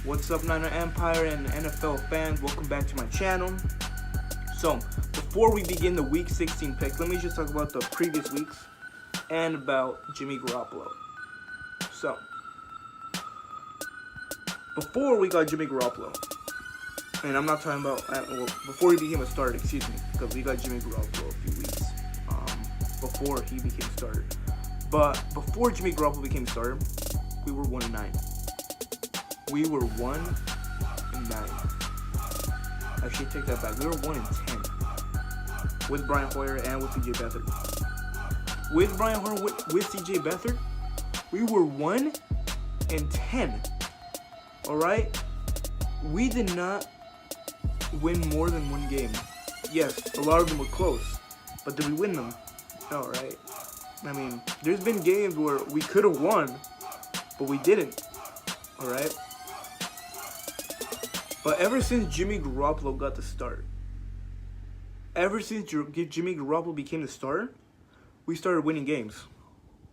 What's up, Niner Empire and NFL fans? Welcome back to my channel. So, before we begin the Week 16 picks, let me just talk about the previous weeks and about Jimmy Garoppolo. So, before we got Jimmy Garoppolo, and I'm not talking about, before he became a starter, excuse me, because we got Jimmy Garoppolo a few weeks before he became a starter. But before Jimmy Garoppolo became a starter, we were 1-9. We were 1-9. Actually, take that back. We were 1-10 with Brian Hoyer and with CJ Beathard. With Brian Hoyer, with CJ Beathard, we were 1-10. All right, we did not win more than one game. Yes, a lot of them were close, but did we win them? No, right? I mean, there's been games where we could have won, but we didn't. All right. But ever since Jimmy Garoppolo got the start, ever since Jimmy Garoppolo became the starter, we started winning games.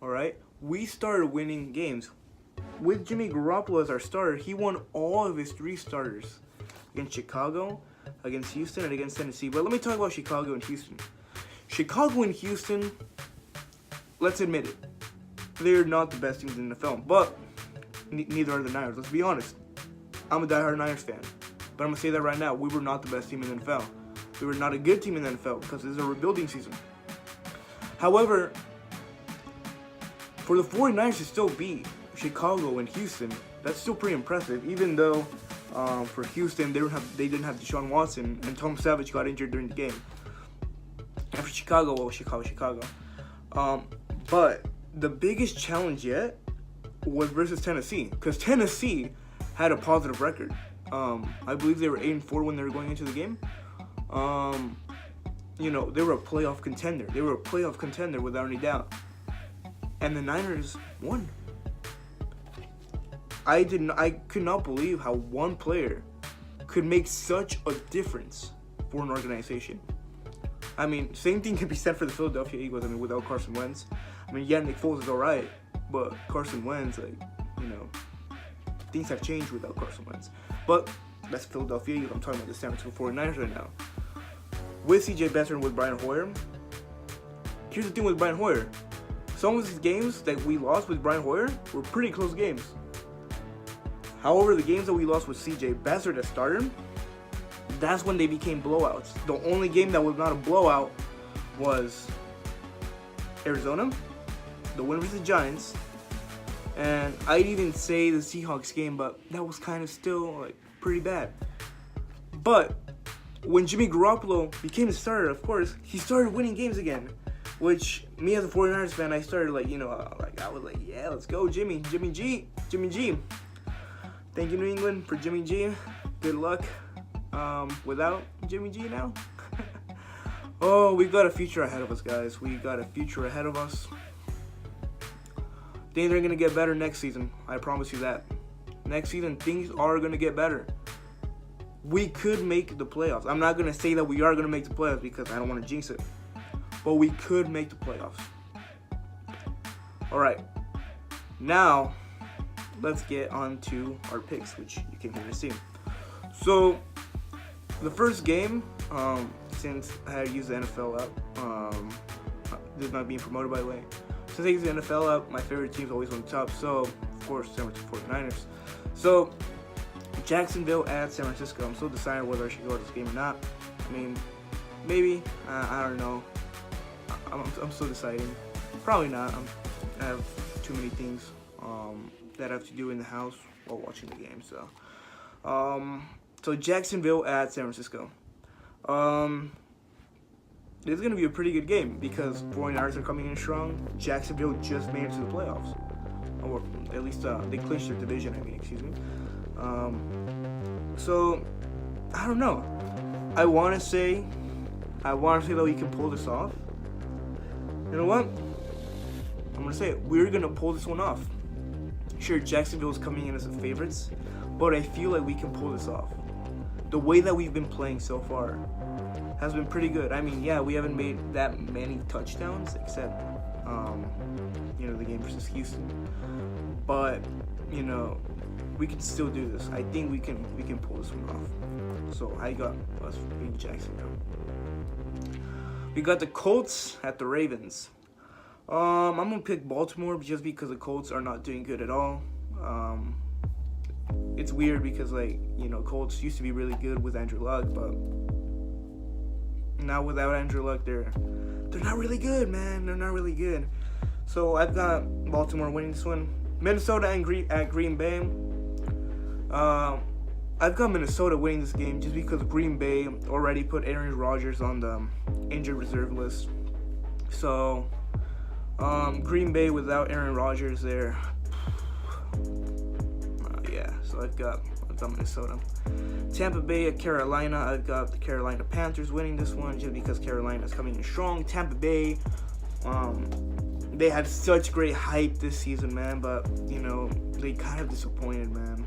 All right, we started winning games. With Jimmy Garoppolo as our starter, he won all of his 3 starters against Chicago, against Houston, and against Tennessee. But let me talk about Chicago and Houston. Chicago and Houston, let's admit it, they're not the best teams in the NFL, but neither are the Niners. Let's be honest. I'm a diehard Niners fan, but I'm going to say that right now. We were not the best team in the NFL. We were not a good team in the NFL because this is a rebuilding season. However, for the 49ers to still beat Chicago and Houston, that's still pretty impressive, even though for Houston, they didn't have Deshaun Watson, and Tom Savage got injured during the game. And for Chicago, well, Chicago. But the biggest challenge yet was versus Tennessee, because Tennessee had a positive record. I believe they were 8-4 when they were going into the game. You know, they were a playoff contender. They were a playoff contender without any doubt. And the Niners won. I could not believe how one player could make such a difference for an organization. I mean, same thing can be said for the Philadelphia Eagles. I mean, without Carson Wentz. I mean, yeah, Nick Foles is all right, but Carson Wentz, like, you know, things have changed without Carson Wentz. But that's Philadelphia Eagles. I'm talking about the San Francisco 49ers right now. With CJ Beathard and with Brian Hoyer, here's the thing with Brian Hoyer. Some of these games that we lost with Brian Hoyer were pretty close games. However, the games that we lost with CJ Beathard that started, that's when they became blowouts. The only game that was not a blowout was Arizona, the win versus the Giants, and I'd even say the Seahawks game, but that was kind of still like pretty bad. But when Jimmy Garoppolo became the starter, of course, he started winning games again, which me as a 49ers fan, I started I was like, yeah, let's go, Jimmy G. Thank you, New England, for Jimmy G. Good luck without Jimmy G now. Oh, we've got a future ahead of us, guys. We got a future ahead of us. Things are going to get better next season. I promise you that. Next season, things are going to get better. We could make the playoffs. I'm not going to say that we are going to make the playoffs because I don't want to jinx it. But we could make the playoffs. All right. Now, let's get on to our picks, which you came here to see. So, the first game, since I had used the NFL app, this is not being promoted, by the way. Since I used the NFL app, my favorite team's always on top. So, of course, San Francisco 49ers. So, Jacksonville at San Francisco. I'm still deciding whether I should go to this game or not. I mean, maybe. I don't know. I'm still deciding. Probably not. I have too many things that I have to do in the house while watching the game. So Jacksonville at San Francisco. This is going to be a pretty good game because 49ers are coming in strong. Jacksonville just made it to the playoffs. Or at least they clinched their division, excuse me. So, I don't know. I want to say that we can pull this off. You know what? I'm going to say it. We're going to pull this one off. Sure, Jacksonville is coming in as the favorites, but I feel like we can pull this off. The way that we've been playing so far has been pretty good. I mean, yeah, we haven't made that many touchdowns except, the game versus Houston. But, we can still do this. I think we can pull this one off. So I got us beating Jacksonville. We got the Colts at the Ravens. I'm gonna pick Baltimore just because the Colts are not doing good at all. It's weird because, like, you know, Colts used to be really good with Andrew Luck, but now without Andrew Luck, they're not really good, man. They're not really good. So I've got Baltimore winning this one. Minnesota at Green Bay. I've got Minnesota winning this game just because Green Bay already put Aaron Rodgers on the injured reserve list. So Green Bay without Aaron Rodgers there. So I've got Minnesota. Tampa Bay at Carolina. I've got the Carolina Panthers winning this one just because Carolina's coming in strong. Tampa Bay, they had such great hype this season, man, but you know, they kind of disappointed, man.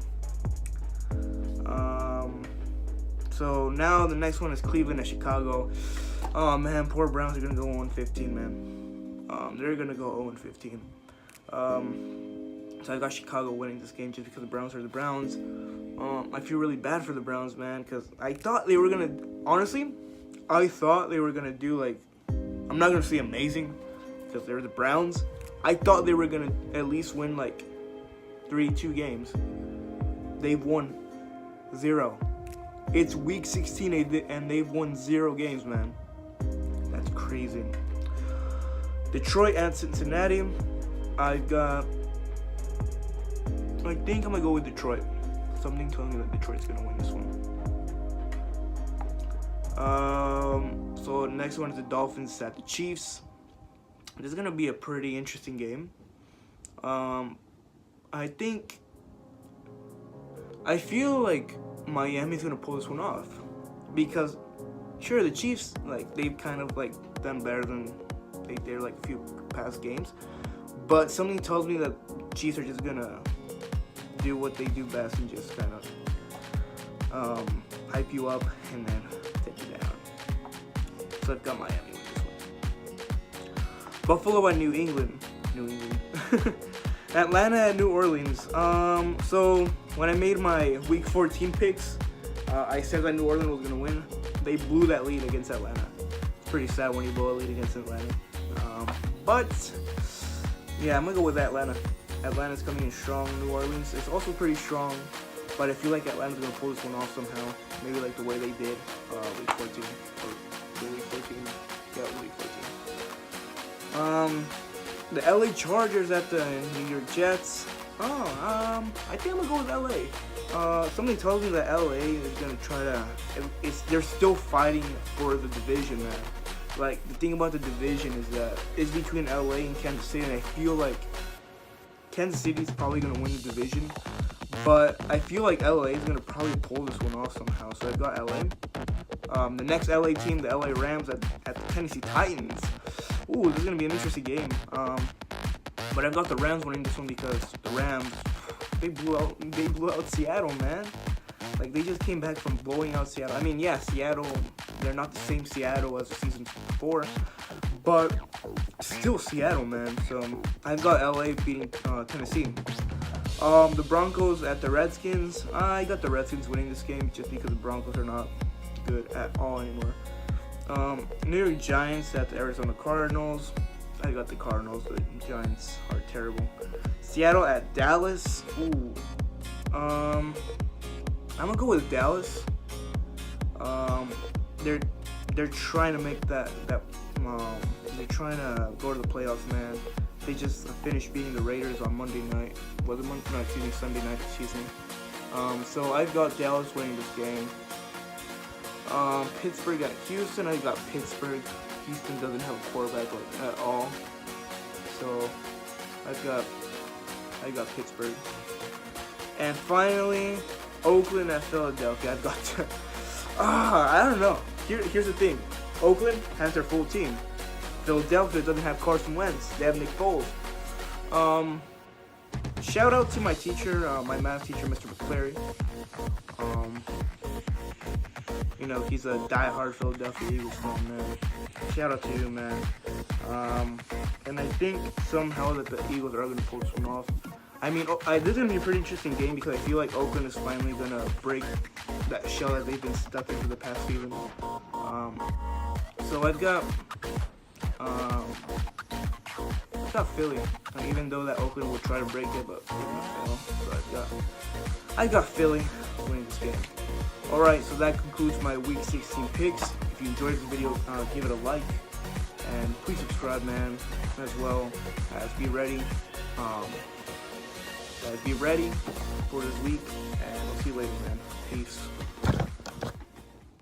So now the next one is Cleveland at Chicago. Oh man, poor Browns are gonna go 0-15, man. They're gonna go 0-15. So I got Chicago winning this game just because the Browns are the Browns. I feel really bad for the Browns, man, because I thought they were going to... Honestly, I thought they were going to do, like... I'm not going to say amazing, because they're the Browns. I thought they were going to at least win, like, 2 games. They've won 0. It's week 16, and they've won 0 games, man. That's crazy. Detroit at Cincinnati. I think I'm going to go with Detroit. Something telling me that Detroit's going to win this one. So next one is the Dolphins at the Chiefs. This is going to be a pretty interesting game. I feel like Miami's going to pull this one off. Because, sure, the Chiefs, like, they've kind of, like, done better than they did, like, a few past games. But something tells me that Chiefs are just going to do what they do best and just kind of hype you up and then take you down. So I've got Miami with this one. Buffalo at New England. Atlanta at New Orleans. So when I made my Week 14 picks, I said that New Orleans was gonna win. They blew that lead against Atlanta. It's pretty sad when you blow a lead against Atlanta. But yeah, I'm gonna go with Atlanta. Atlanta's coming in strong. New Orleans is also pretty strong, but I feel like Atlanta's going to pull this one off somehow. Maybe like the way they did Week 14. Or Week 14. Yeah, Week 14. The LA Chargers at the New York Jets. I think I'm going to go with LA. Something tells me that LA is going to try to... They're still fighting for the division, man. Like, the thing about the division is that it's between LA and Kansas City, and I feel like Kansas City's probably going to win the division, but I feel like LA is going to probably pull this one off somehow, so I've got LA. The next LA team, the LA Rams at the Tennessee Titans. Ooh, this is going to be an interesting game. But I've got the Rams winning this one because the Rams, they blew out Seattle, man. Like, they just came back from blowing out Seattle. I mean, yeah, Seattle, they're not the same Seattle as the season before, but still Seattle, man. So I've got LA beating Tennessee. The Broncos at the Redskins. I got the Redskins winning this game just because the Broncos are not good at all anymore. New York Giants at the Arizona Cardinals. I got the Cardinals. The Giants are terrible. Seattle at Dallas. Ooh. I'm gonna go with Dallas. They're trying to make that they're trying to go to the playoffs, man. They just finished beating the Raiders on Monday night. Sunday night, excuse me. So I've got Dallas winning this game. Pittsburgh at Houston. I got Pittsburgh. Houston doesn't have a quarterback at all. So I got Pittsburgh. And finally, Oakland at Philadelphia. I've got I don't know. Here's the thing. Oakland has their full team. Philadelphia doesn't have Carson Wentz. They have Nick Foles. Shout out to my teacher, my math teacher, Mr. McClary. You know, he's a diehard Philadelphia Eagles fan, man. Shout out to you, man. And I think somehow that the Eagles are going to pull this one off. I mean, this is gonna be a pretty interesting game because I feel like Oakland is finally gonna break that shell that they've been stuck in for the past season. So I've got Philly. Even though that Oakland will try to break it, but so I got Philly winning this game. All right, so that concludes my Week 16 picks. If you enjoyed the video, give it a like and please subscribe, man, as well as be ready. Be ready for this week, and we'll see you later, man. Peace.